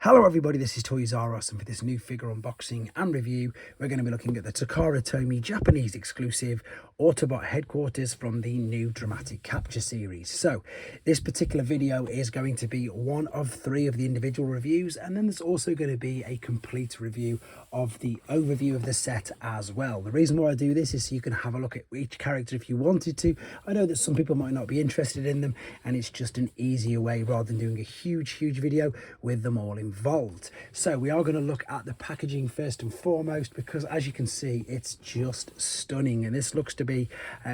Hello everybody, this is Toys R Us, and for this new figure unboxing and review we're going to be looking at the Takara Japanese exclusive Autobot headquarters from the new Dramatic Capture series. So this particular video is going to be one of three of the individual reviews, and then there's also going to be a complete review of the overview of the set as well. The reason why I do this is so you can have a look at each character if you wanted to. I know that some people might not be interested in them, and it's just an easier way rather than doing a huge video with them all involved. So we are going to look at the packaging first and foremost, because as you can see it's just stunning, and this looks to be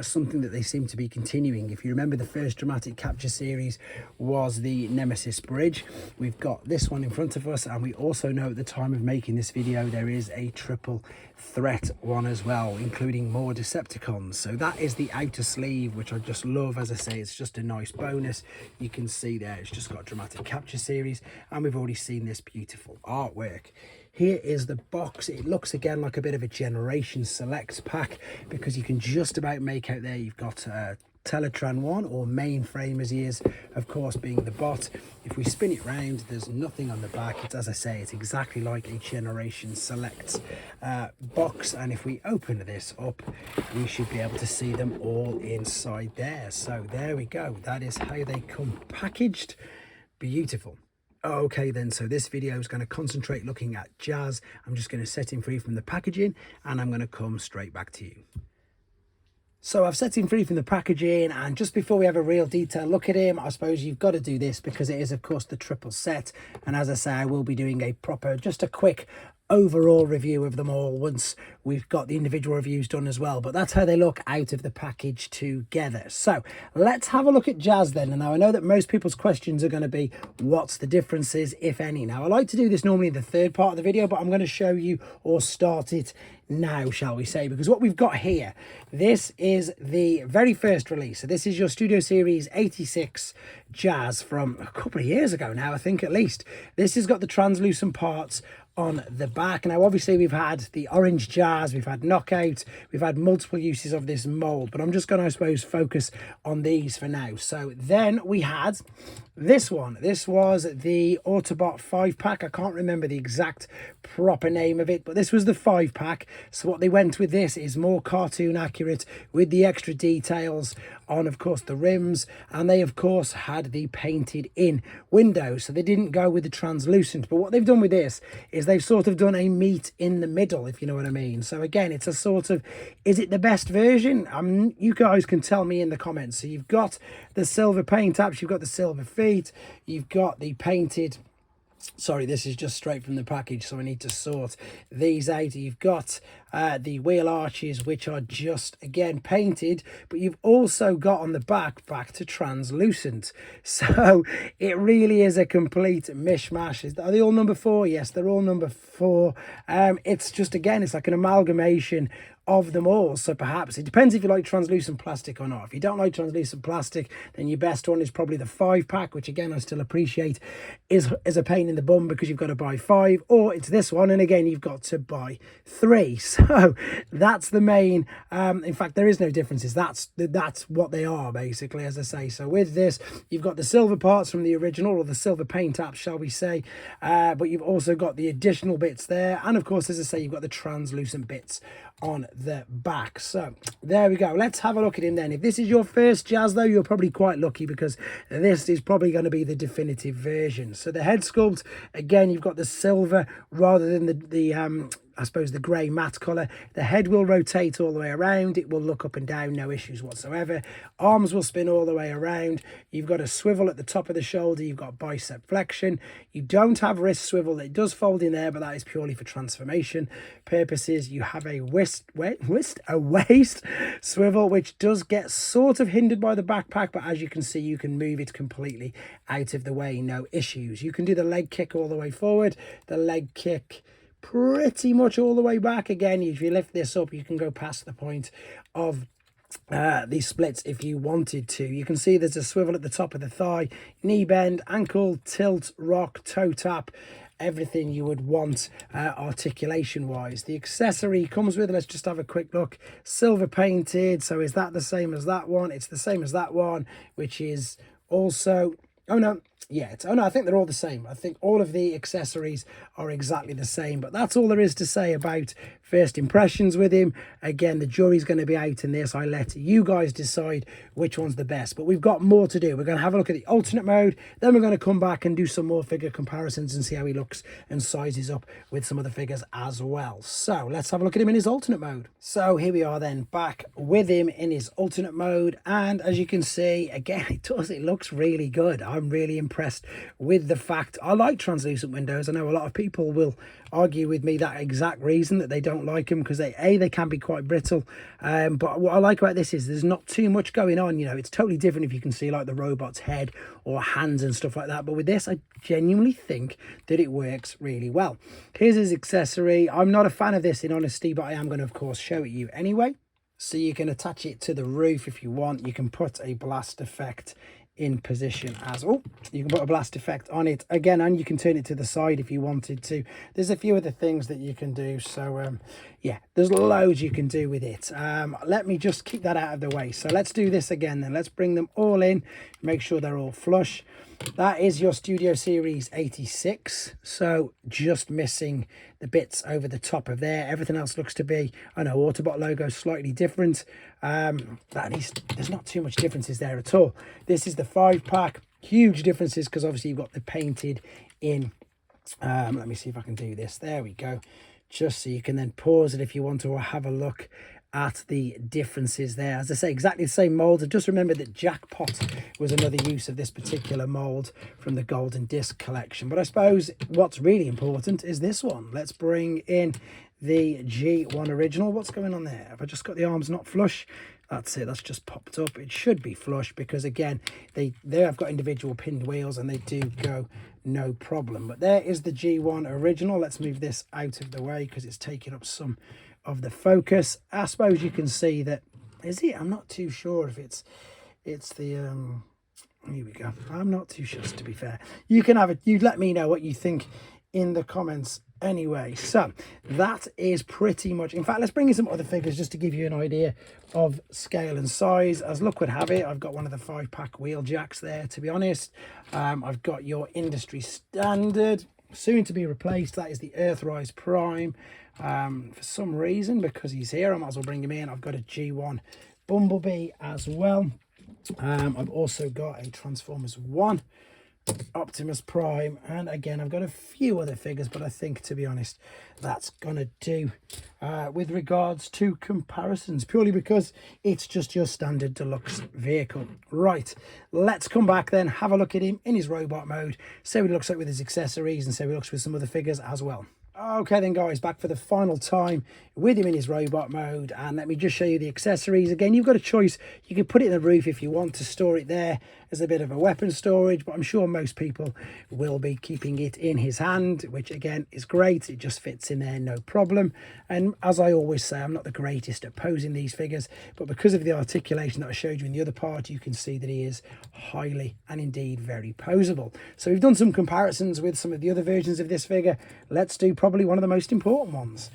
something that they seem to be continuing. If you remember, the first Dramatic Capture series was the Nemesis Bridge. We've got this one in front of us, and we also know at the time of making this video there is a triple threat one as well, including more Decepticons. So that is the outer sleeve, which I just love. As I say, it's just a nice bonus. You can see there it's just got Dramatic Capture series, and we've already seen this beautiful artwork. Here is the box. It looks again like a bit of a Generation Select pack, because you can just about make out there you've got Teletran 1, or Mainframe as he is, of course, being the bot. If we spin it round, there's nothing on the back. It's, as I say, it's exactly like a Generation Select box, and if we open this up we should be able to see them all inside there. So there we go, that is how they come packaged. Beautiful. Okay then, so this video is going to concentrate looking at Jazz. I'm just going to set him free from the packaging, and I'm going to come straight back to you. So I've set him free from the packaging, and just before we have a real detailed look at him, I suppose you've got to do this because it is of course the triple set, and as I say, I will be doing a proper, just a quick overall review of them all once we've got the individual reviews done as well. But that's how they look out of the package together. So let's have a look at Jazz then. And now I know that most people's questions are going to be, what's the differences, if any? Now I like to do this normally in the third part of the video, but I'm going to show you, or start it now, shall we say, because what we've got here, this is the very first release. So this is your Studio Series 86 Jazz from a couple of years ago now, I think, at least. This has got the translucent parts on the back. Now obviously we've had the orange Jazz, we've had Knockout, we've had multiple uses of this mold, but I'm just going to, I suppose, focus on these for now. So then we had this one. This was the Autobot 5-pack. I can't remember the exact proper name of it, but this was the 5-pack. So what they went with this is more cartoon accurate, with the extra details on, of course, the rims, and they of course had the painted in windows, so they didn't go with the translucent. But what they've done with this is they've sort of done a meet in the middle, if you know what I mean. So again, it's a sort of, is it the best version? You guys can tell me in the comments. So you've got the silver paint apps, you've got the silver feet, you've got the painted, sorry, this is just straight from the package, so I need to sort these out. You've got the wheel arches, which are just again painted, but you've also got on the back to translucent. So it really is a complete mishmash. Are they all number 4? Yes, they're all number 4. It's just, again, it's like an amalgamation of them all. So perhaps it depends if you like translucent plastic or not. If you don't like translucent plastic, then your best one is probably the 5-pack, which again I still appreciate is a pain in the bum because you've got to buy 5, or it's this one, and again you've got to buy 3. So that's the main, in fact there is no differences. That's what they are basically, as I say. So with this you've got the silver parts from the original, or the silver paint apps, shall we say, but you've also got the additional bits there, and of course, as I say, you've got the translucent bits on the back. So there we go. Let's have a look at him then. If this is your first Jazz though, you're probably quite lucky, because this is probably going to be the definitive version. So the head sculpt, again, you've got the silver rather than the I suppose the grey matte colour. The head will rotate all the way around. It will look up and down, no issues whatsoever. Arms will spin all the way around. You've got a swivel at the top of the shoulder. You've got bicep flexion. You don't have wrist swivel. It does fold in there, but that is purely for transformation purposes. You have a waist swivel, which does get sort of hindered by the backpack, but as you can see, you can move it completely out of the way, no issues. You can do the leg kick all the way forward, the leg kick pretty much all the way back. Again, if you lift this up, you can go past the point of these splits if you wanted to. You can see there's a swivel at the top of the thigh, knee bend, ankle tilt, rock, toe tap, everything you would want articulation wise. The accessory comes with, let's just have a quick look, silver painted. So is that the same as that one? It's the same as that one, which is also, oh no, Yeah, oh no, I think they're all the same. I think all of the accessories are exactly the same, but that's all there is to say about first impressions with him. Again, the jury's going to be out in this. I let you guys decide which one's the best, but we've got more to do. We're going to have a look at the alternate mode, then we're going to come back and do some more figure comparisons and see how he looks and sizes up with some of the figures as well. So let's have a look at him in his alternate mode. So here we are then, back with him in his alternate mode, and as you can see, again, it looks really good. I'm really impressed with the fact I like translucent windows. I know a lot of people will argue with me that exact reason, that they don't like them because they can be quite brittle, but what I like about this is there's not too much going on. You know, it's totally different if you can see like the robot's head or hands and stuff like that, but with this I genuinely think that it works really well. Here's his accessory. I'm not a fan of this in honesty, but I am going to of course show it you anyway. So you can attach it to the roof if you want. You can put a blast effect in position as you can put a blast effect on it again, and you can turn it to the side if you wanted to. There's a few other things that you can do, so yeah, there's loads you can do with it. Let me just keep that out of the way. So let's do this again then. Let's bring them all in, make sure they're all flush. That is your Studio Series 86, so just missing the bits over the top of there. Everything else looks to be, I know, Autobot logo slightly different. There's not too much differences there at all. This is the 5-pack. Huge differences because obviously you've got the painted in. Let me see if I can do this. There we go. Just so you can then pause it if you want to, or have a look at the differences there. As I say, exactly the same mold. Just remember that Jackpot was another use of this particular mold from the Golden Disc collection. But I suppose what's really important is this one. Let's bring in the G1 original. What's going on there? Have I just got the arms not flush? That's it, that's just popped up. It should be flush because again, they have got individual pinned wheels and they do go no problem. But there is the G1 original. Let's move this out of the way because it's taking up some of the focus. I suppose you can see that, is it? I'm not too sure if it's the here we go. I'm not too sure, to be fair. You can have it, you let me know what you think in the comments anyway. So that is pretty much, in fact, let's bring in some other figures just to give you an idea of scale and size. As luck would have it, I've got one of the 5-pack wheel jacks there, to be honest. I've got your industry standard, soon to be replaced. That is the Earthrise Prime. For some reason, because he's here, I might as well bring him in. I've got a G1 Bumblebee as well. I've also got a Transformers 1 Optimus Prime, and again I've got a few other figures, but I think, to be honest, that's gonna do with regards to comparisons, purely because it's just your standard deluxe vehicle. Right, let's come back then, have a look at him in his robot mode, see what he looks like with his accessories, and see what he looks with some other figures as well. Okay then guys, back for the final time with him in his robot mode, and let me just show you the accessories. Again, you've got a choice. You can put it in the roof if you want to store it there as a bit of a weapon storage, but I'm sure most people will be keeping it in his hand, which again is great. It just fits in there no problem. And as I always say, I'm not the greatest at posing these figures, but because of the articulation that I showed you in the other part, you can see that he is highly and indeed very posable. So we've done some comparisons with some of the other versions of this figure. Let's do probably one of the most important ones.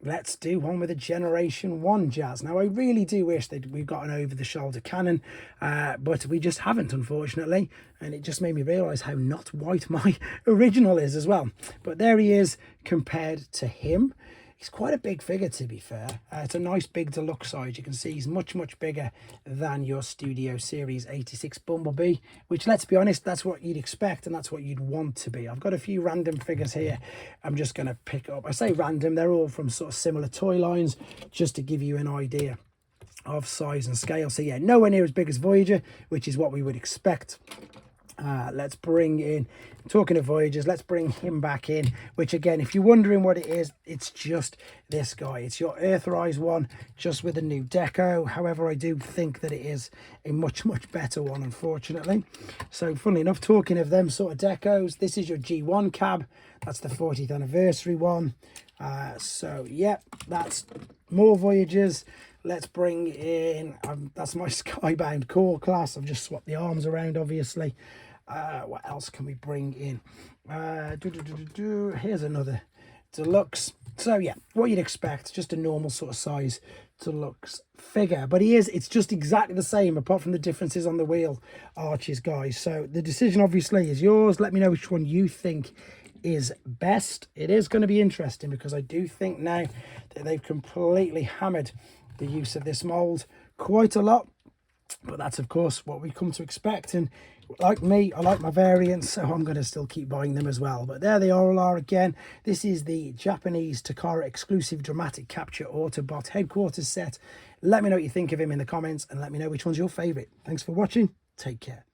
Let's do one with a Generation 1 Jazz. Now, I really do wish that we've got an over-the-shoulder cannon, but we just haven't, unfortunately, and it just made me realise how not white my original is as well. But there he is compared to him. He's quite a big figure, to be fair. It's a nice big deluxe size. You can see he's much, much bigger than your Studio Series 86 Bumblebee, which, let's be honest, that's what you'd expect and that's what you'd want to be. I've got a few random figures here I'm just going to pick up. I say random, they're all from sort of similar toy lines, just to give you an idea of size and scale. So yeah, nowhere near as big as Voyager, which is what we would expect. Let's bring in, talking of Voyagers, let's bring him back in, which again, if you're wondering what it is, it's just this guy. It's your Earthrise one, just with a new deco. However, I do think that it is a much, much better one, unfortunately. So funnily enough, talking of them sort of decos, this is your G1 cab. That's the 40th anniversary one. So yeah, that's more Voyagers. Let's bring in, that's my Skybound core class. I've just swapped the arms around, obviously. What else can we bring in? Here's another deluxe. So yeah, what you'd expect, just a normal sort of size deluxe figure, but it's just exactly the same apart from the differences on the wheel arches, guys. So the decision obviously is yours. Let me know which one you think is best. It is going to be interesting because I do think now that they've completely hammered the use of this mold quite a lot, but that's of course what we come to expect. And like me, I like my variants, so I'm going to still keep buying them as well. But there they all are again. This is the Japanese Takara exclusive dramatic capture Autobot headquarters set. Let me know what you think of him in the comments, and let me know which one's your favorite. Thanks for watching. Take care.